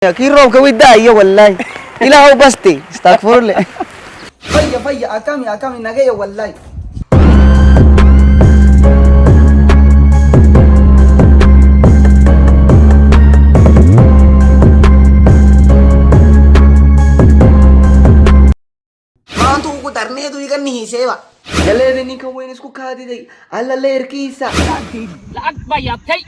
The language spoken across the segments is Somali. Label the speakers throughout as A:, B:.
A: كي روك وداية والله إلى هو بستي استغفر الله فيا أكامي نجاية والله ما أنتوا قدرني هذا يغني سيوا يلا ذي نيكا وين اسكو كادي دي على لير كيسا
B: لعك بياتي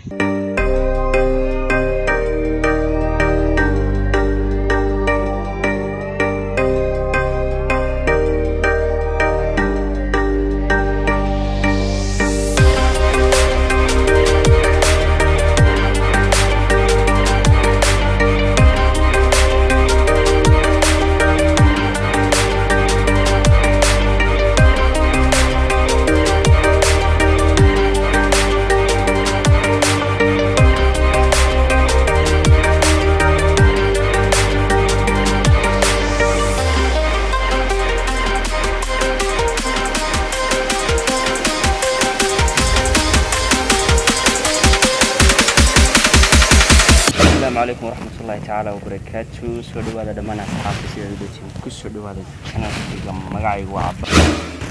B: السلام عليكم ورحمة الله تعالى وبركاته. سودو هذا دمنا صحافي سيدتي كل سودو هذا أنا في مقاعي وعبر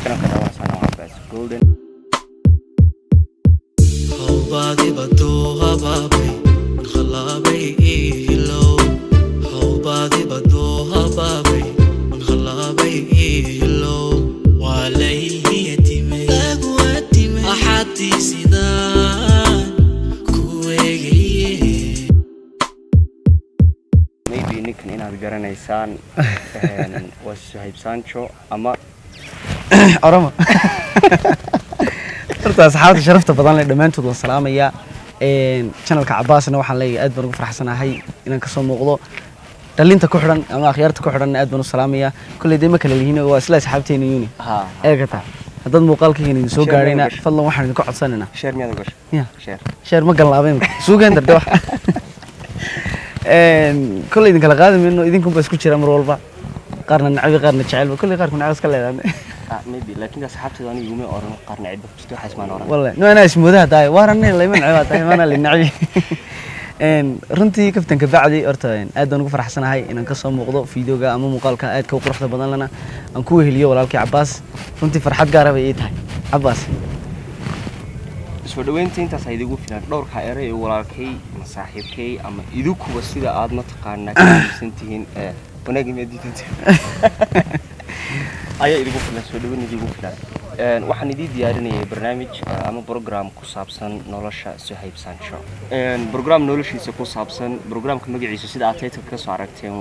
B: كنا كذا ورسنا وعباس golden.
C: هوبادي بدوها بابي من خلابي إلو هوبادي بدوها بابي من خلابي إلو وعليه يتيمي أحدي سيدان كويجي
A: نيكن إن جرانيسان وسهيب سانشو أما أورما horta asxaabta sharafta badan leh dhamaantood waan salaamaya channelka Cabbaasna waxaan leeyahay aad baan ugu faraxsanahay inaan ka soo muuqdo dhalinta ku xiran ama akhyarta ku xiran aad baan u salaamaya kulli deema kala lihiin waa isla asxaabteena yuni eegata hadad muuqaalkayga idin soo gaarayna fadlan waxaan idin ku codsanaynaa share miyada gash share ma galnaabeen suugaan dardo كل إذا كلا قادم إنه إذا كنت بس كل شيء أمر والله قارن نعبي قارن تشعل كل قارن كنا عاوز كله maybe لكن أصحابتي ذاني يومي أورن قارن عيب بس حس ما نورن
C: والله نو أنا اسمه ده داي وارن اللي من عباد أنا اللي نعبي رنتي كيف تنكبعدي أرتين أدون كفر حسن هاي إن نقصهم موضوع فيديو جا أمام مقال كأد كوقرح بدن لنا أنكوه اليوم ولا كي عباس رنتي فرحات جارة بيتها عباس
A: سودوين تين تصيدقوا فينا دور خيري ولا كي مصاحب كي أما يدوك وسيلة عادنا تقارنا كسنتين ونجم يديتين أيه يدوك فينا سودوين يدوك فينا وحن يدي ديارني برنامج أما برنامج كوسابسن نولشة سهيب سانشو برنامج نولشيسا كوسابسن برنامج كمجي عيسى سيد أعطيتك كسعرتين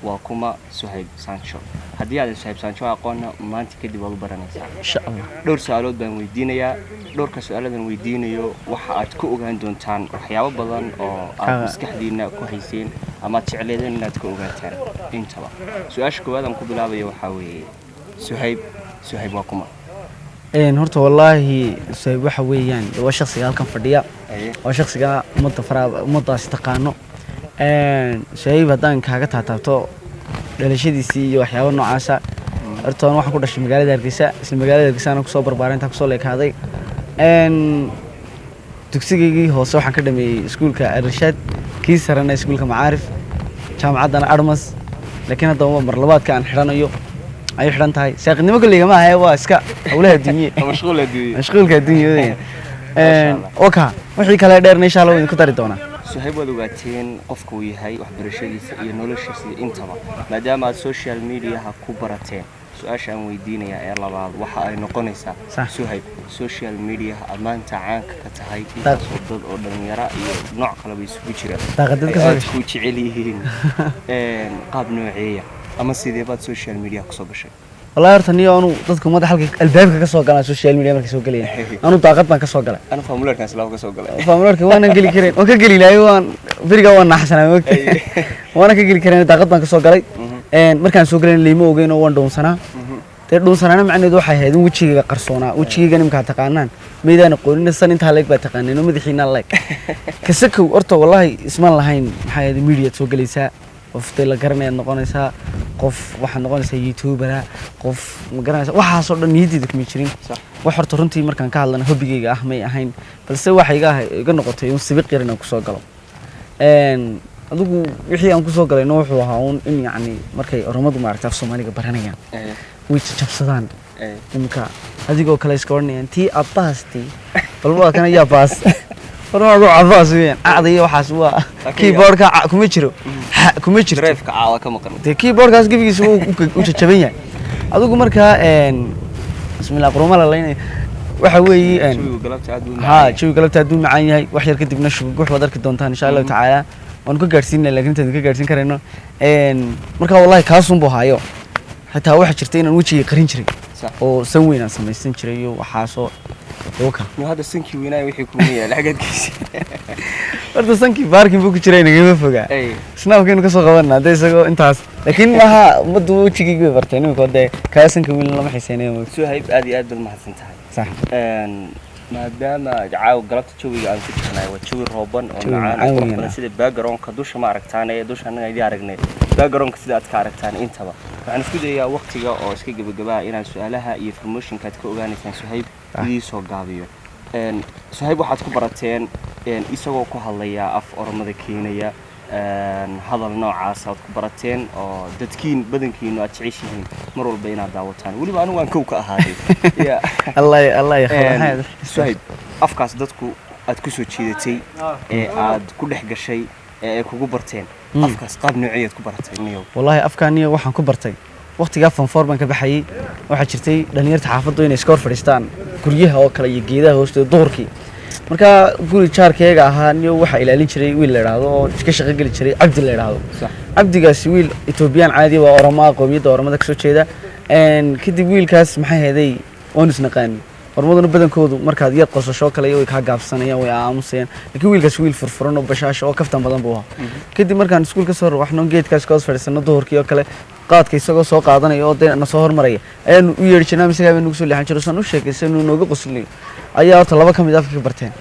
A: وكما سهيب سانشو هدي هذا سهيب سانشو أقولنا ما أنت كده والله برنامج
C: إن شاء الله
A: دور سؤالات بين ويدينيا دور كسؤالات بين ويدينيو وحقت كوغان دونتان وحياة بدن أو مسكحدينا كويسين أما تعليدين لا تكوغانتان إنتبه سؤال شكو هذا مقبل هذا يوحوي سهيب وكما
C: هرت والله سهيب وحوي يعني هو شخص قال كان فرديا هو شخص قال مضى استقانو سهيب هذا كهجة تعتبره دلشيديسي waxyaabo noocaasa artoon waxa ku dhashay magaalada Hargeysa isla magaalada Hargeysa aan ku soo barbaarinta ku soo leekaaday dugsigeygii hoose waxaan ka dhameeyay iskuulka Arshad kii sarana iskuulka Macaarif jaamacadana Armas laakiin hadda mar labaadka aan xiranayo ay xiran tahay saaqnimo kulliga ma ahay waa iska hawlaha dunyada mashquulka dunyada oka wixii kale dheerna insha Allah idin ku dari doonaa سهيب ودوغاتين قفكو يهي وحبرشديس iyo noloshiisa intaba maadaama social media ha ku barateen su'aashan weydiinaya ee labaad waxa ay noqonaysaa Suhayb social media amaanta caanka ka tahay dad oo dhalinyaro iyo nooc kale bay isugu jiraan taqadid ka soo ku jecel yihiin qaab nooceeya ama sidee baad social media ku soo gashay والله أرتني أنا ضدكم ما دحلك الباب كسر قناة السوشيال ميديا مركز وقلي أنا طاقت ما كسر قلا أنا فامولر كان سلاف كسر قلا فامولر كوانا قلي كرين وكقلي لا يوان فرقة وانا حسنا وانا كقلي كرين طاقت ما كسر قلا مركز سوقلين اللي مو أوغين وان دون سنة تدون سنة أنا معني ذو حي هذا وشيء قرصونا وشيء جاني مكاتقانان ميدان نقول إن السنة انتهى لك بتقانين ومدحين الله كسكو أرتو والله اسم الله هين حي هذا ميديا سوقلي سا وفتلا كرني نقولنا قف واحد نقولنا يوتيوبر قف مقرنا واحد صار نيدي ذك ميشرين واحد ترنتي مركان كهلنا هو بيجي أحمي أحين بس واحد يجاه يقول نقطة يوم سبق يرنا كسر قلم adigu wixii aan ku soo galay wuxuu ahaa in yani markay oromadu maaragtay af Soomaaliga baranayaan way jabsadaan imka adigoo kale iska warnayaan tii abaasti balba kana yaa baas oromadu abaas weeyaan aaday waxaas waa keyboardka kuma jiro
B: drive-ka caawa ka maqan
C: keyboardkaas gabigiisa uu jajaban yahay adigu markaa bismillah quruma la leeyahay waxa weeye jawi galabta aad u macaan yahay wax yar kadibna shuguux wad arki doontaan insha Allah taala waan ku gaarsiinay laakiin intaan ka gaarsiin kareyno marka wallahi kaasun buu haayo hatta waxa jirtay inaan wajiga qarin jiray oo san weyn aan samaysan jiray iyo waxaasoo oka
B: ma hada sankii weynaa wixii ku meeyay lacagadiisa
C: horta sankii baarkin buu ku jiray inaga fogaa snaabkeenu ka soo qabanaa hadda isagoo intaas laakiin maha umadu wajigii bartay nimanka de ka sanka weyn lama xiiseenayo
B: Suhayb aad iyo aad bad mahadsan tahay
C: صح
B: maadaama jacaaw galabta jawiga aan ku jirnay waa jawi rooban oo macaan sida background-ka dusha ma aragtaan ee dusha anaga idin aragnay background-ka sida aad ka aragtaan intaba waxaan isku dayaa waqtiga oo iska gabagabaa inaan su'aalaha iyo information-ka aad ka ogaanaysaan Suhayb idin soo gaabiyo Suhayb waxaad ku barateen isagoo ku hadlaya af Oromada Keenaya hadal noocaas aad ku barateen oo dadkiin badankiina aad jeceshihiin mar walba inaad daawataan waliba anigu waan kow ka ahaaday ya
C: Allah ya khayr
B: Suhayb afkaas dadku aad ku soo jiidatay aad ku dhex gashay kugu barteen afkaas qaab nooceed ku baratay niyow
C: wallahi afkaaniyo waxaan ku bartay waqtiga fanfoor baan ka baxayay waxa jirtay dhalinyarta xaafaddu inay iska hor fadhiistaan guryaha oo kale iyo geedaha hoostooda duhurkii marka guri jaarkeyga ahaa niyo waxa ilaalin jiray wiil la yiraahdo oo ka shaqo gali jiray Cabdi la yiraahdo Cabdigaasi wiil Ethiopian caadi waa Oromo qoomiyadda Oromada ka soo jeeda kadib wiilkaas maxay heeday oon isnaqaan Oromaduna badankoodu markaad yar qosasho kale way ka gaabsanayaan way aamusayaan laakiin wiilkaas wiil furfuran oo bashaasho oo kaftan badan buu ahaa kadib markaan iskuulka soo waxno geedkaas ka fadhiisano duhurkii oo kale qaadka isagoo soo qaadanaya oo deena soo hormaraya ayaan u yeeri jirnay isaga nagu soo leexan jiray soo sheekaysan nooga qoslay ayaa talaba kamid afka barteen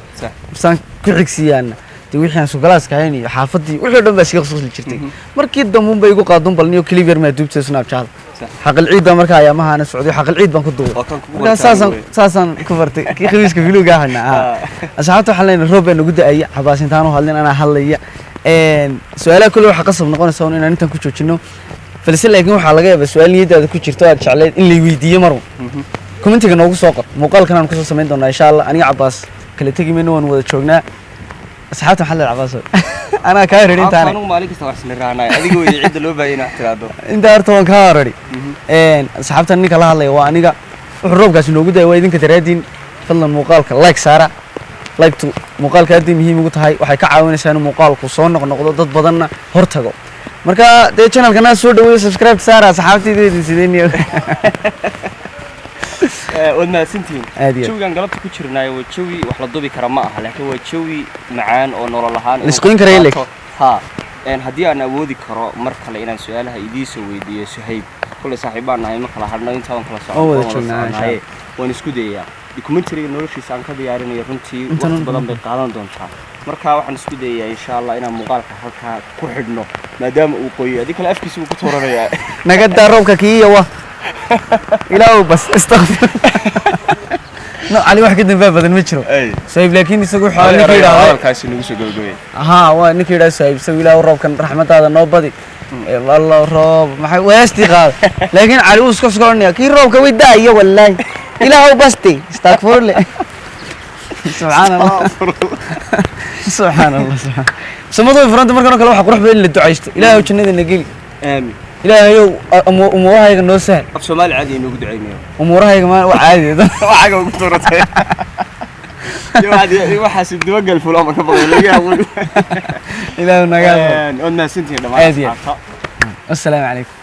C: san ku xigsiyaana wixii aan sugalaas kahayn iyo xaafadii wixii dhan baa iska qosli jirtay markii dambuun bay igu qaadun balniyo clip yar ma duubtay Snapchat xaqal ciid baa markaa ayaa mahana socday xaqal ciid baan ku duubay marka saasan ku bartay kii khamiiska filuga ahna asxaabta waxaan leenahay roob baa nagu daayay xabaasintaan oo hadlin ana hadlaya su'aalaha kullu waxa qasab noqonaysa inaan intaan ku joojino false laakiin waxa laga yaabaa su'aal niyadaada ku jirto aad jecleed in la weydiiyo mar commentiga noogu soo qor muuqaalkan aan ku soo sameyn doonaa insha Allah aniga Cabbaas kala tagi meeno waan wada joognaa asxaabta xalal Cabbaas ana ka reerin taana
B: anu maalin kasta wax isla raanay adiga way cid loo baahinaa tiraado
C: inta horta waan ka reeri asxaabta ninka la hadlay waa aniga wuxuu roobkaas noogu daay waa idinka taraadin fadlan muuqaalka like saara like to muuqaalka aad muhiim ugu tahay waxay ka caawinaysaa in muuqaalku soo noqnoqdo dad badanna hor tago marka de channel-kana soo dhaweeyo subscribe saara asxaabtayda sideen
B: wadna sintiin jawigan galabta ku jirnaayo waa jawi wax la dubi kara ma aha laakiin waa jawi macaan oo nolol ahaan
C: isqoyn karay leek
B: ha haddii aan awoodi karo mar kale inaan su'aalaha idii soo weydiiyo Suhayb kulli saaxiibaan nahay ma kala hadno inta aan kala socono waan isku dayaa documentary noloshiisa aan ka diyaarinayo runtii waqti badan bay qaadan doontaa marka waxaan isku dayaa insha Allah inaan muuqaalka halka ku xidhno maadaama uu qoyo adii kala afkiisa uu ku tooranayaa
C: naga daaroobka kiiyawa ilaahu bas astaghfir no ali wax ka dambe badan ma jiro Suhayb laakiin isagu waxa la yiraahdaa
B: halkaas nagu soo gabagabay
C: waa ninka yiraahdaa Suhayb isagu ilaahu roobkan raxmadaada noo badi wallah roob maxay weesti qaad laakiin ali uu iska soconaya kii roobka way daayo wallahi ilaahu basti astaghfir li subhanallah subhanallah samadu faranta markan kale waxa qurux badan la ducaysto ilaahu jannada nageli aamin ilaahayow umurahayga noo sahal
B: af Soomaali caadi inuu duceynayo
C: umurahayga ma waa caadi
B: waxa ugu tuuratay waxaas dibagal fulo ma ka baqay laga yaabo
C: ilaahu naga
B: on ma sintii dhamaan
C: assalaamu calaykum